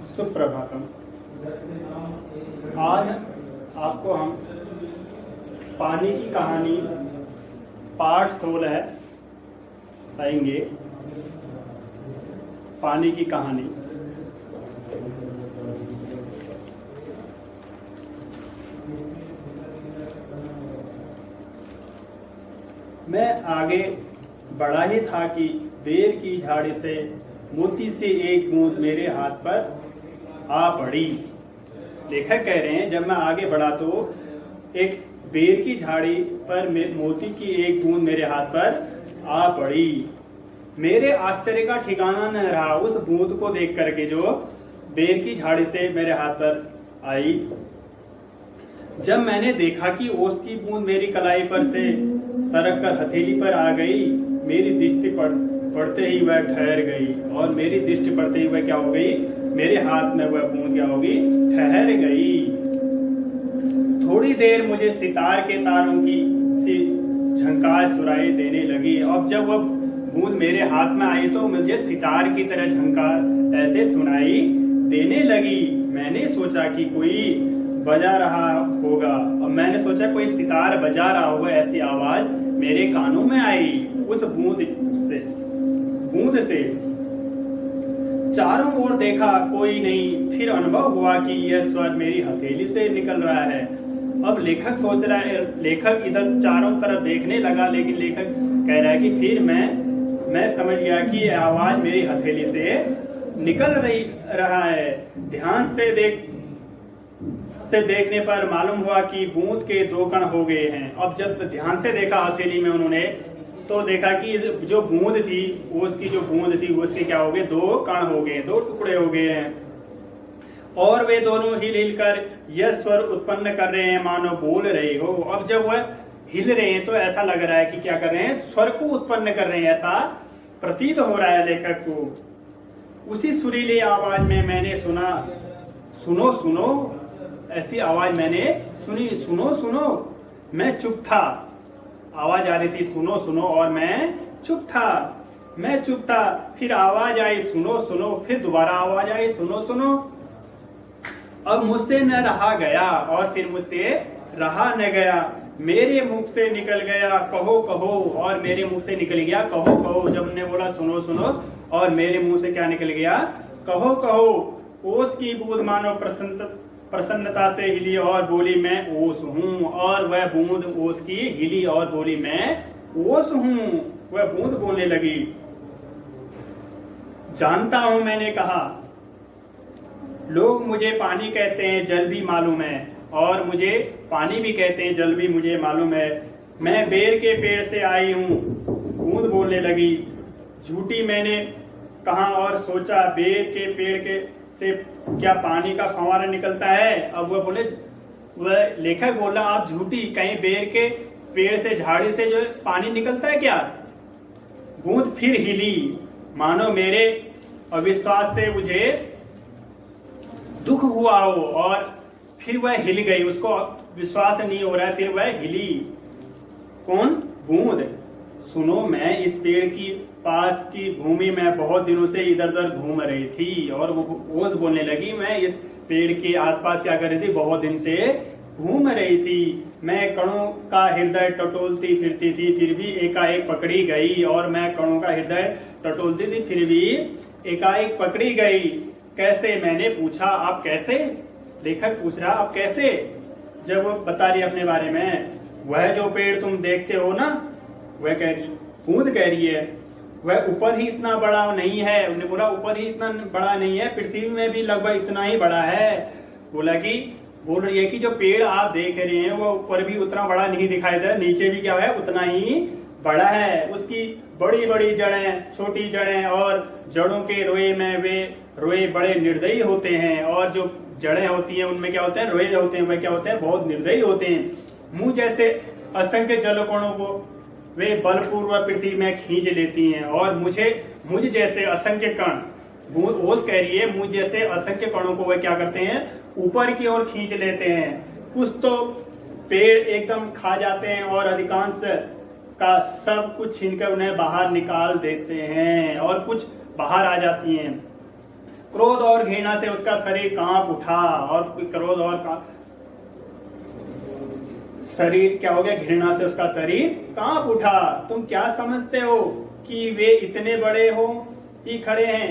सुप्रभातम। आज आपको हम पानी की कहानी पार्ट 16 बताएंगे। पानी की कहानी। मैं आगे बढ़ा ही था कि बेर की झाड़ी से मोती से एक बूंद मेरे हाथ पर आ पड़ी। लेखक कह रहे हैं, जब मैं आगे बढ़ा तो एक बेर की झाड़ी पर मोती की एक बूंद मेरे हाथ पर आ पड़ी। मेरे आश्चर्य का ठिकाना न रहा उस बूंद को देख करके जो बेर की झाड़ी से मेरे हाथ पर आई। जब मैंने देखा कि ओस की बूंद मेरी कलाई पर से सरक कर हथेली पर आ गई, मेरी दृष्टि पड़ते ही वह ठहर गई। और मेरी दृष्टि पड़ते ही वह क्या हो गई, मेरे हाथ में वह बूंद क्या होगी, ठहर गई। थोड़ी देर मुझे सितार के तारों की सी झंकार सुनाई देने लगी। अब जब वह बूंद मेरे हाथ में आई तो मुझे सितार की तरह झंकार ऐसे सुनाई देने लगी। मैंने सोचा कि कोई बजा रहा होगा। अब मैंने सोचा कोई सितार बजा रहा होगा, ऐसी आवाज मेरे कानों में आई उस बूंद से। चारों ओर देखा, कोई नहीं। फिर अनुभव हुआ कि यह स्वर मेरी हथेली से निकल रहा है। अब लेखक सोच रहा है, लेखक इधर चारों तरफ देखने लगा, लेकिन लेखक कह रहा है कि फिर मैं समझ गया कि यह आवाज मेरी हथेली से निकल रहा है। ध्यान से देखने पर मालूम हुआ कि बूंद के 2 कण हो गए हैं। अब जब ध्यान से देखा हथेली में उन्होंने, तो देखा कि जो बूंद थी, उसकी जो बूंद थी उसके क्या हो गए, 2 कण हो गए, 2 टुकड़े हो गए हैं। और वे दोनों हिल कर यह स्वर उत्पन्न कर रहे हैं मानो बोल रहे हो। अब जब वह हिल रहे हैं तो ऐसा लग रहा है कि क्या कर रहे हैं, स्वर को उत्पन्न कर रहे हैं, ऐसा प्रतीत हो रहा है लेखक को। उसी सुरीली आवाज में मैंने सुना, सुनो सुनो, ऐसी आवाज मैंने सुनी, सुनो सुनो। मैं चुप था, आवाज आ रही थी सुनो सुनो, और मैं चुप था। फिर आवाज आई सुनो सुनो, फिर दोबारा आवाज आई सुनो सुनो। अब मुझसे न रहा गया, और फिर मुझसे रहा न गया। मेरे मुख से निकल गया कहो कहो, और मेरे मुख से निकल गया कहो कहो। जब ने बोला सुनो सुनो, और मेरे मुंह से क्या निकल गया, कहो कहो। ओस की बूंद मानो प्रसन्नता से हिली और बोली मैं ओस हूँ। और वह बूंद ओस की हिली और बोली मैं ओस हूँ। वह बूंद बोलने लगी, जानता हूं, मैंने कहा, लोग मुझे पानी कहते हैं, जल भी मालूम है, और मुझे पानी भी कहते हैं, जल भी मुझे मालूम है। मैं बेर के पेड़ से आई हूँ। बूंद बोलने लगी, झूठी मैंने कहा और सोचा, बेर के पेड़ के से क्या पानी का फव्वारा निकलता है। अब वह लेखक बोला, आप झूठी, कहीं बेर के पेड़ से, झाड़ी से जो पानी निकलता है क्या। बूंद फिर हिली, मानो मेरे अविश्वास से मुझे दुख हुआ हो, और फिर वह हिल गई, उसको विश्वास नहीं हो रहा है, फिर वह हिली। कौन, बूंद। सुनो, मैं इस पेड़ की पास की भूमि में बहुत दिनों से इधर उधर घूम रही थी। और वो ओस बोलने लगी, मैं इस पेड़ के आसपास क्या कर रही थी, बहुत दिन से घूम रही थी। मैं कणों का हृदय टटोलती फिरती थी, फिर भी एकाएक पकड़ी गई। और मैं कणों का हृदय टटोलती थी, फिर भी एकाएक पकड़ी गई। कैसे, मैंने पूछा। आप कैसे, लेखक पूछ रहा, आप कैसे। जब वो बता रही अपने बारे में, वह जो पेड़ तुम देखते हो ना, वह बूंद कह रही है, वह ऊपर ही इतना बड़ा नहीं है। उन्होंने बोला ऊपर ही इतना बड़ा नहीं है, पृथ्वी में भी लगभग इतना ही बड़ा है। बोल रही है कि जो पेड़ आप देख रहे हैं वो ऊपर भी उतना बड़ा नहीं दिखाई दे, नीचे भी क्या है, उतना ही बड़ा है। उसकी बड़ी बड़ी जड़ें, छोटी जड़ें, और जड़ों के रोए में वे रोए बड़े निर्दयी होते हैं। और जो जड़ें होती हैं उनमें क्या होते हैं, रोए होते हैं, वे क्या होते हैं, बहुत निर्दयी होते हैं। मुंह जैसे असंख्य जलकोणों को वे बलपूर्वक पृथ्वी में खींच लेती हैं। और मुझ जैसे असंख्य कण, ओस कह रही है, मुझ जैसे असंख्य कणों को वे क्या करते हैं, ऊपर की ओर खींच लेते हैं। कुछ तो पेड़ एकदम खा जाते हैं, और अधिकांश का सब कुछ छीनकर उन्हें बाहर निकाल देते हैं और कुछ बाहर आ जाती हैं। क्रोध और घृणा से उसका शरीर कांप उठा, और क्रोध और शरीर क्या हो गया, घृणा से उसका शरीर कांप उठा। तुम क्या समझते हो कि वे इतने बड़े हो ही खड़े हैं?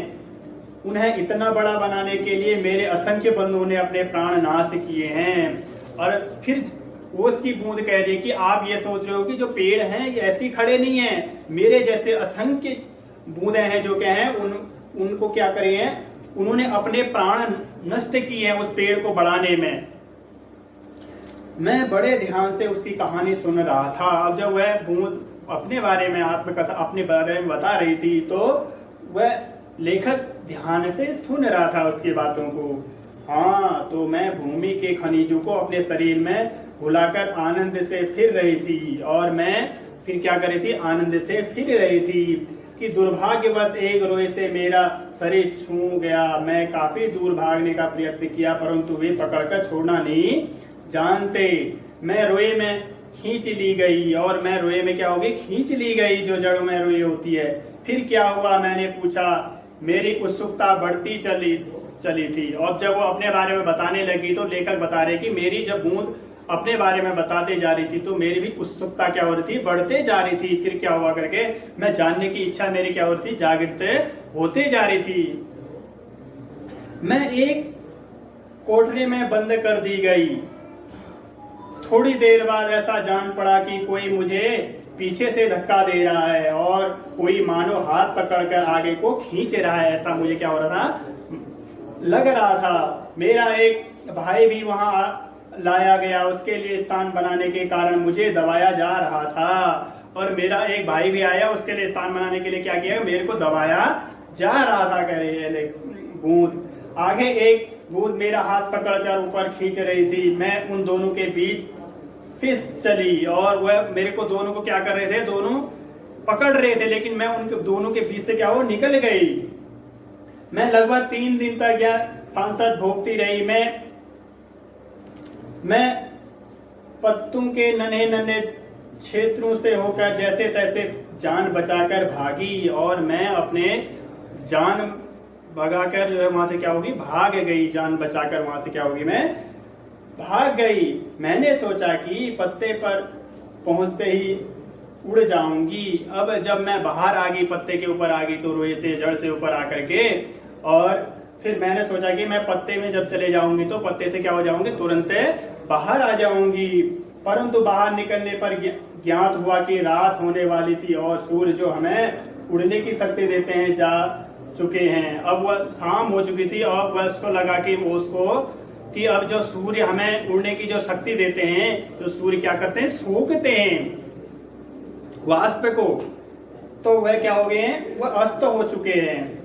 उन्हें इतना बड़ा बनाने के लिए मेरे असंख्य बंधुओं ने अपने प्राण नाश किए हैं। और फिर वो उसकी बूंद कह रही है कि आप ये सोच रहे हो कि जो पेड़ हैं ये ऐसे ही खड़े नहीं हैं, मेरे जैसे असंख्य बूंदे हैं जो क्या हैं, उनको क्या करे हैं, उन्होंने अपने प्राण नष्ट किए हैं उस पेड़ को बढ़ाने में। मैं बड़े ध्यान से उसकी कहानी सुन रहा था। अब जब वह बूंद अपने बारे में आत्मकथा अपने बारे में बता रही थी तो वह लेखक ध्यान से सुन रहा था उसकी बातों को। हाँ, तो मैं भूमि के खनिजों को अपने शरीर में भुलाकर आनंद से फिर रही थी, और मैं फिर क्या कर रही थी, आनंद से फिर रही थी कि दुर्भाग्यवश एक रोए से मेरा शरीर छू गया। मैं काफी दूर भागने का प्रयत्न किया, परंतु वे पकड़कर छोड़ना नहीं जानते। मैं रोए में खींच ली गई, और मैं रोए में क्या होगी, खींच ली गई, जो जड़ों में रोए होती है। फिर क्या हुआ, मैंने पूछा। मेरी उत्सुकता बढ़ती चली थी। और जब वो अपने बारे में बताने लगी तो लेखक बता रहे कि मेरी जब बूंद अपने बारे में बताते जा रही थी तो मेरी भी उत्सुकता क्या हो रही थी, बढ़ते जा रही थी। फिर क्या हुआ करके मैं जानने की इच्छा मेरी क्या हो रही थी, जागृत होते जा रही थी। मैं एक कोठरी में बंद कर दी गई। थोड़ी देर बाद ऐसा जान पड़ा कि कोई मुझे पीछे से धक्का दे रहा है और कोई मानो हाथ पकड़कर आगे को खींच रहा है। ऐसा मुझे क्या हो रहा था, लग रहा था। मेरा एक भाई भी वहां लाया गया, उसके लिए स्थान बनाने के कारण मुझे दबाया जा रहा था। और मेरा एक भाई भी आया, उसके लिए स्थान बनाने के लिए क्या किया, मेरे को दबाया जा रहा था। कह रही है बूंद। आगे एक बूंद मेरा हाथ पकड़कर ऊपर खींच रही थी। मैं उन दोनों के बीच फिस चली, और वह मेरे को दोनों को क्या कर रहे थे, दोनों पकड़ रहे थे, लेकिन मैं उनके दोनों के बीच से क्या हो, निकल गई। मैं लगभग 3 दिन तक यह सांसद भोगती रही। मैं पत्तों के नन्हे नन्हे क्षेत्रों से होकर जैसे तैसे जान बचाकर भागी, और मैं अपने जान भगाकर जो है वहां से क्या होगी, भाग गई। जान बचाकर वहां से क्या होगी, मैं भाग गई। मैंने सोचा कि पत्ते पर पहुंचते ही उड़ जाऊंगी। अब जब मैं बाहर आ गई, पत्ते के ऊपर आ गई, तो रोए से जड़ से ऊपर आकर के, और फिर मैंने सोचा कि मैं पत्ते में जब चले जाऊंगी तो पत्ते से क्या हो जाऊंगी, तुरंत बाहर आ जाऊंगी। परंतु बाहर निकलने पर ज्ञात हुआ कि रात होने वाली थी और सूर्य जो हमें उड़ने की शक्ति देते हैं जा चुके हैं। अब वह शाम हो चुकी थी और वह उसको लगा कि अब जो सूर्य हमें उड़ने की जो शक्ति देते हैं, जो सूर्य क्या करते हैं, सूखते हैं वाष्प को, तो वह क्या हो गए हैं, वह अस्त हो चुके हैं।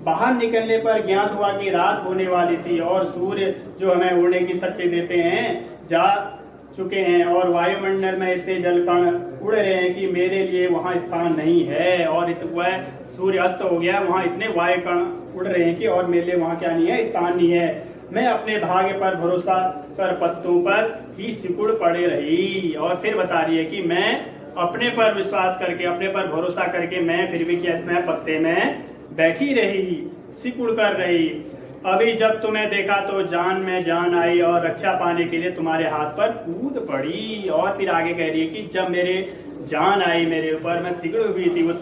बाहर निकलने पर ज्ञात हुआ कि रात होने वाली थी और सूर्य जो हमें उड़ने की शक्ति देते हैं जा चुके हैं, और वायुमंडल में इतने जल कण उड़ रहे हैं कि मेरे लिए वहां स्थान नहीं है। और वह सूर्य अस्त हो गया, वहां इतने वायु कण उड़ रहे हैं कि और मेरे लिए वहां क्या नहीं है, स्थान नहीं है। मैं अपने भाग्य पर भरोसा कर पत्तों पर ही सिकुड़ पड़े रही। और फिर बता रही है कि मैं अपने पर विश्वास करके, अपने पर भरोसा करके मैं फिर भी क्या इसमें पत्ते में बैठी रही, सिकुड़ कर रही। अभी जब तुम्हें देखा तो जान में जान आई और रक्षा पाने के लिए तुम्हारे हाथ पर कूद पड़ी। और फिर आगे कह रही है कि जब मेरे जान आई मेरे ऊपर, मैं सिकुड़ हुई थी उस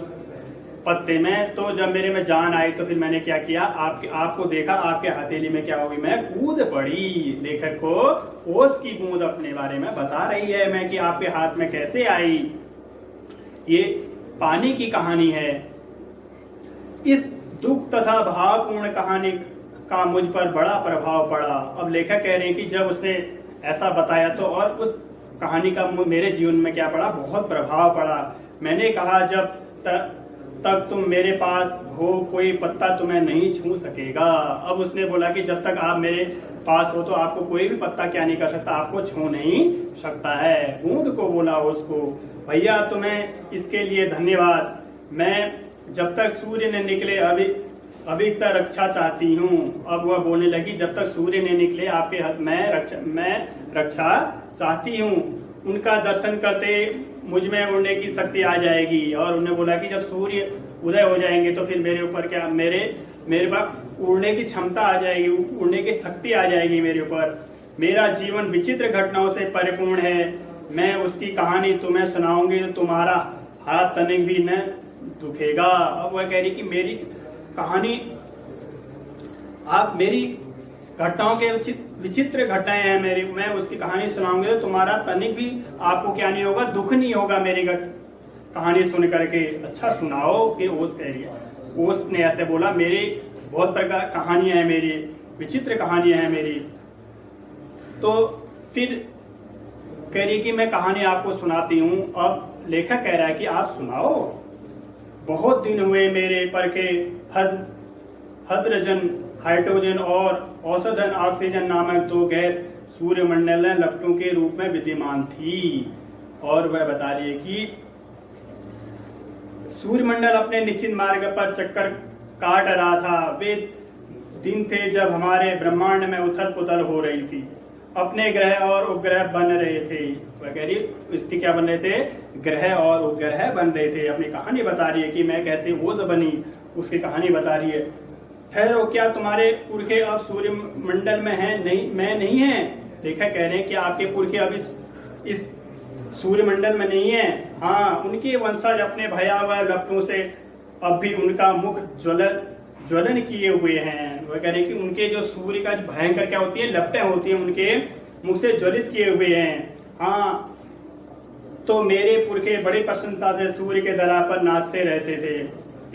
पत्ते में, तो जब मेरे में जान आई तो फिर मैंने क्या किया, आपको देखा, आपके हथेली में क्या होगी, मैं कूद पड़ी। लेखक को ओस की बूंद अपने बारे में बता रही है मैं कि आपके हाथ में कैसे आई। ये पानी की कहानी है। इस दुख तथा भावपूर्ण कहानी का मुझ पर बड़ा प्रभाव पड़ा। अब लेखक कह रहे हैं कि जब उसने ऐसा बताया तो और उस कहानी का मेरे जीवन में क्या पड़ा, बहुत प्रभाव पड़ा। मैंने कहा जब तक तुम मेरे पास हो कोई पत्ता तुम्हें नहीं छू सकेगा। अब उसने बोला कि जब तक आप मेरे पास हो तो आपको कोई भी पत्ता क्या नहीं कर सकता, आपको छू नहीं सकता है। बूंद को बोला उसको, भैया तुम्हें इसके लिए धन्यवाद। मैं जब तक सूर्य ने निकले अभी तक रक्षा चाहती हूँ। अब वह बोलने लगी, जब तक सूर्य ने निकले आपके हाथ मैं रक्षा चाहती हूँ। उनका दर्शन करते मुझ में उड़ने की शक्ति आ जाएगी। और उन्होंने बोला कि जब सूर्य उदय हो जाएंगे तो फिर मेरे ऊपर क्या, मेरे पास उड़ने की क्षमता आ जाएगी, उड़ने की शक्ति आ जाएगी मेरे ऊपर। मेरा जीवन विचित्र घटनाओं से परिपूर्ण है, मैं उसकी कहानी तुम्हें सुनाऊंगी तो तुम्हारा हाथ तनिक भी न दुखेगा। अब वह कह रही कि मेरी कहानी, आप मेरी घटनाओं के विचित्र घटनाएं हैं मेरी, मैं उसकी कहानी सुनाऊंगी तो तुम्हारा तनिक भी आपको क्या नहीं होगा, दुख नहीं होगा मेरी कहानी सुन करके। अच्छा सुनाओ। फिर ओस कह रही है, ओस ने ऐसे बोला, मेरी बहुत प्रकार कहानियां हैं, मेरी विचित्र कहानियां हैं मेरी। तो फिर कह रही कि मैं कहानी आपको सुनाती हूँ। अब लेखक कह रहा है कि आप सुनाओ। बहुत दिन हुए मेरे पर के हाइड्रोजन, हाइड्रोजन और औषधन ऑक्सीजन नामक दो गैस सूर्यमंडल में लपटों के रूप में विद्यमान थी। और वह बता रही है कि सूर्यमंडल अपने निश्चित मार्ग पर चक्कर काट रहा था। वे दिन थे जब हमारे ब्रह्मांड में उथल पुथल हो रही थी, अपने ग्रह और उपग्रह बन रहे थे। वह कह रही इसके क्या बन रहे थे, ग्रह और उपग्रह बन रहे थे। अपनी कहानी बता रही है कि मैं कैसे ओज बनी, उसकी कहानी बता रही है। ठहरो, क्या तुम्हारे पुरखे अब सूर्य मंडल में हैं? नहीं, मैं नहीं है। लेखक कह रहे हैं कि आपके पुरखे अब इस सूर्य मंडल में नहीं है। हाँ, उनके वंशज अपने भयावह लपटों से अब भी उनका मुख ज्वलन किए हुए हैं। वह कह रहे कि उनके जो सूर्य का भयंकर क्या होती है, लपटें होती हैं, उनके मुख से ज्वलित किए हुए हैं। हाँ, तो मेरे पुरखे बड़ी प्रशंसा से सूर्य के दला पर नाचते रहते थे।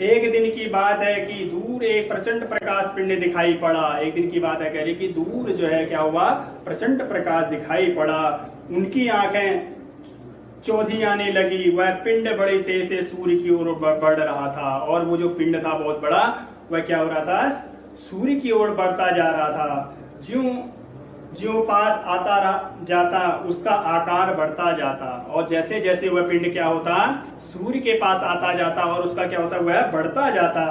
एक दिन की बात है कि दूर एक प्रचंड प्रकाश पिंड दिखाई पड़ा। एक दिन की बात है, कह रही कि दूर जो है क्या हुआ, प्रचंड प्रकाश दिखाई पड़ा। उनकी आंखें चौधी आने लगी। वह पिंड बड़ी तेज से सूर्य की ओर बढ़ रहा था। और वो जो पिंड था बहुत बड़ा, वह क्या हो रहा था, सूर्य की ओर बढ़ता जा रहा था। ज्यों ज्यों पास आता जाता उसका आकार बढ़ता जाता। और जैसे जैसे वह पिंड क्या होता, सूर्य के पास आता जाता और उसका क्या होता, वह बढ़ता जाता।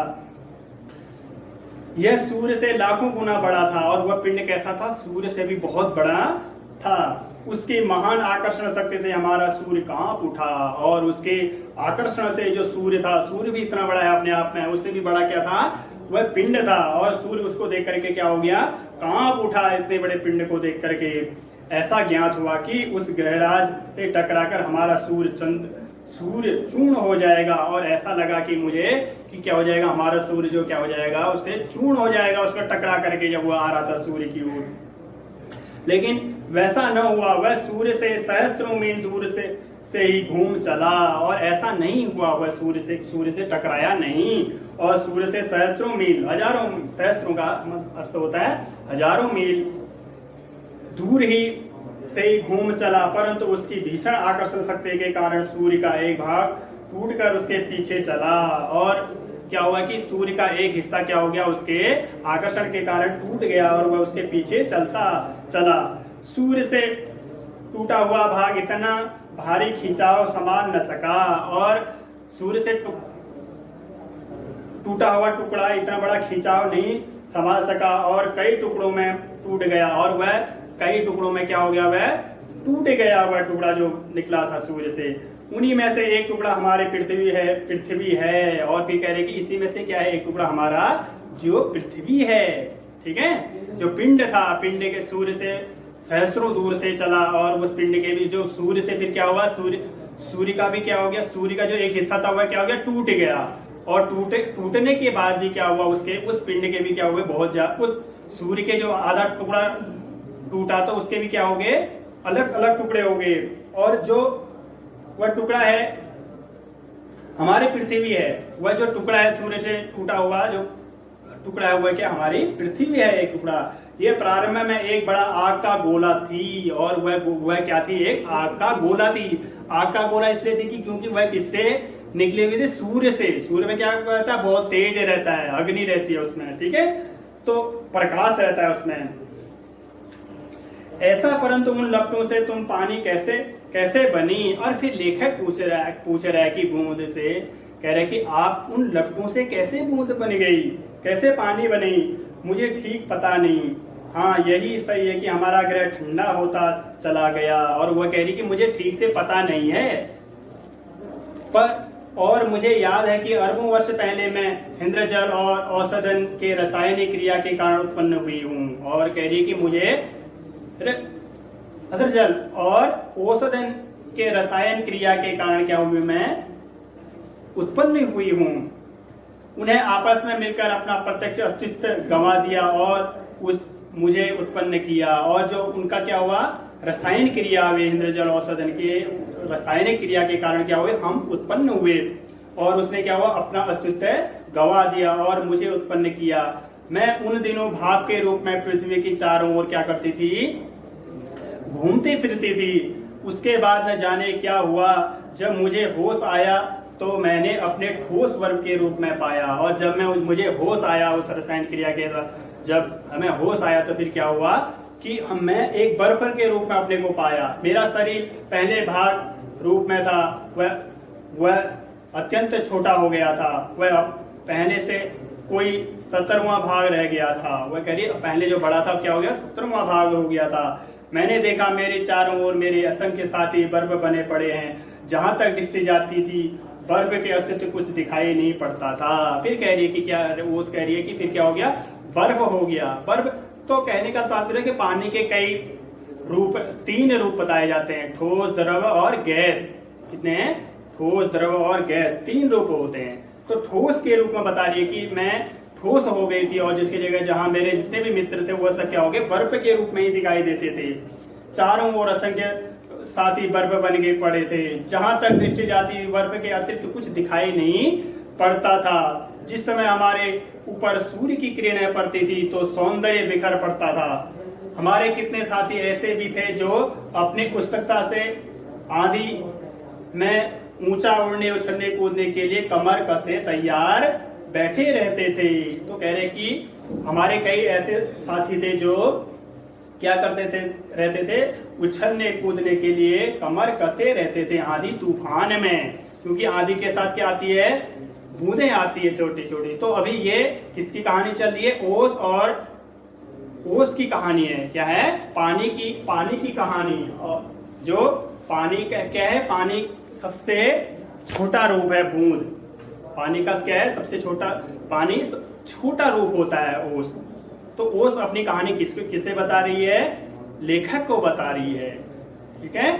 यह सूर्य से लाखों गुना बड़ा था। और वह पिंड कैसा था, सूर्य से भी बहुत बड़ा था। उसकी महान आकर्षण शक्ति से हमारा सूर्य कांप उठा। और उसके आकर्षण से जो सूर्य था, सूर्य भी इतना बड़ा है अपने आप में, उससे भी बड़ा क्या था, वह पिंड था। और सूर्य उसको देख करके क्या हो गया, कांप उठा। इतने बड़े पिंड को देख करके ऐसा ज्ञात हुआ कि उस गहराज से टकराकर हमारा सूर्य चूर्ण हो जाएगा। और ऐसा लगा कि मुझे कि क्या हो जाएगा, हमारा सूर्य जो क्या हो जाएगा, उससे चूर्ण हो जाएगा, उसका टकरा करके जब वो आ रहा था सूर्य की ओर। लेकिन वैसा न हुआ। वह सूर्य से सहस्त्रों मील दूर से ही घूम चला। और ऐसा नहीं हुआ, वह सूर्य से टकराया नहीं। और सूर्य से सहस्त्रों मील, हजारों, सहस्त्रों का अर्थ होता है हजारों मील दूर ही से ही घूम चला। परंतु उसकी भीषण आकर्षण शक्ति के कारण सूर्य का एक भाग टूटकर उसके पीछे चला। और क्या हुआ कि सूर्य का एक हिस्सा क्या हो गया, उसके आकर्षण के कारण टूट गया और वह उसके पीछे चलता चला। सूर्य से टूटा हुआ भाग इतना भारी खिंचाव संभाल न सका। और सूर्य से टूटा हुआ टुकड़ा इतना बड़ा खिंचाव नहीं संभाल सका और कई टुकड़ों में टूट गया। और वह कई टुकड़ों में क्या हो गया, वह टूट गया। वह टुकड़ा जो निकला था सूर्य से, उन्हीं में से एक टुकड़ा हमारे पृथ्वी है। और फिर कह रहे कि इसी में से क्या है, एक टुकड़ा हमारा जो पृथ्वी है। ठीक है, जो पिंड था, पिंड के सूर्य से सहस्रों दूर से चला। और उस पिंड के भी जो सूर्य से फिर क्या हुआ, सूर्य का भी क्या हो गया, सूर्य का जो एक हिस्सा था वह क्या हो गया, टूट गया। और टूटने के बाद भी क्या हुआ, उस पिंड के भी क्या हुए, बहुत ज्यादा, उस सूर्य के जो आधा टुकड़ा टूटा तो उसके भी क्या हो गए, अलग अलग टुकड़े हो गए। और जो वह टुकड़ा है हमारी पृथ्वी है, वह जो टुकड़ा है सूर्य से टूटा हुआ जो टुकड़ा है वह क्या हमारी पृथ्वी है, एक टुकड़ा। ये प्रारंभ में एक बड़ा आग का गोला थी। और वह क्या थी, एक आग का गोला थी। आग का गोला इसलिए थी कि क्योंकि वह किससे निकले हुए थे, सूर्य से। सूर्य में क्या रहता है, बहुत तेज रहता है, अग्नि रहती है उसमें। ठीक है, तो प्रकाश रहता है उसमें ऐसा। परंतु उन लपटों से तुम पानी कैसे बनी। और फिर लेखक पूछ रहा है कि बूंद से, कह रहे कि आप उन लपटों से कैसे बूंद बन गई, कैसे पानी बनी, मुझे ठीक पता नहीं। हाँ यही सही है कि हमारा ग्रह ठंडा होता चला गया। और वह कह रही कि मुझे ठीक से पता नहीं है, पर और मुझे याद है कि अरबों वर्ष पहले मैं इंद्रजल और औषधन के रासायनिक क्रिया के कारण उत्पन्न हुई हूँ। और कह रही कि मुझे इंद्रजल और औषधन के रसायन क्रिया के कारण क्या हुई, मैं उत्पन्न हुई हूँ। उन्हें आपस में मिलकर अपना प्रत्यक्ष अस्तित्व गंवा दिया और उस मुझे उत्पन्न किया। और जो उनका क्या हुआ, रसायन क्रिया हुई, इंद्रजल औषधन के रासायनिक क्रिया के कारण क्या हुए, हम उत्पन्न हुए। और उसने क्या हुआ, अपना अस्तित्व गंवा दिया और मुझे उत्पन्न किया। मैं उन दिनों भाप के रूप में पृथ्वी की चारों ओर क्या करती थी, घूमती फिरती थी। उसके बाद न जाने क्या हुआ, जब मुझे होश आया तो मैंने अपने ठोस वर्ग के रूप में पाया। और जब मुझे होश आया उस रसायन क्रिया के, जब हमें होश आया तो फिर क्या हुआ कि मैं एक बर्फ के रूप में अपने को पाया। मेरा शरीर पहले भाग रूप में था, वह अत्यंत छोटा हो गया था। वह पहले से कोई 17वां भाग रह गया था। वह करिए पहले जो बड़ा था क्या हो गया, 17वां भाग हो गया था। मैंने देखा मेरे चारों ओर मेरे असंख्य साथी बर्फ बने पड़े हैं। जहां तक दृष्टि जाती थी बर्फ के अस्तित्व कुछ दिखाई नहीं पड़ता था। फिर कह रही है कि क्या, वो कह रही है कि फिर क्या हो गया, बर्फ हो गया। बर्फ तो कहने का तात्पर्य है कि पानी के कई रूप, 3 रूप बताए जाते हैं, ठोस, द्रव और गैस। कितने हैं, ठोस, द्रव और गैस, 3 रूप होते हैं। तो ठोस के रूप में बता रही है कि मैं ठोस हो गई थी और जिसकी जगह जहां मेरे जितने भी मित्र थे वह सब क्या हो गए, बर्फ के रूप में ही दिखाई देते थे। चारों ओर असंख्य साथी बर्फ बन के पड़े थे। जहां तक दृष्टि जाती बर्फ के अतिरिक्त कुछ दिखाई नहीं पड़ता था। जिस समय हमारे ऊपर सूर्य की किरणें पड़ती थी तो सौंदर्य बिखर पड़ता था। हमारे कितने साथी ऐसे भी थे जो अपनी उत्सुकता से आंधी में ऊंचा उड़ने उछलने कूदने के लिए कमर कसे तैयार बैठे रहते थे। तो कह रहे कि हमारे कई ऐसे साथी थे जो क्या करते थे, रहते थे उछलने कूदने के लिए कमर कसे रहते थे आंधी तूफान में। क्योंकि आंधी के साथ क्या आती है, बूंदें आती है छोटी छोटी। तो अभी ये किसकी कहानी चल रही है, ओस और ओस की कहानी है। क्या है, पानी की कहानी। और जो पानी का क्या है, पानी सबसे छोटा रूप है, बूंद। पानी का क्या है, सबसे छोटा, पानी छोटा रूप होता है ओस। तो ओस अपनी कहानी किसे बता रही है, लेखक को बता रही है। ठीक है।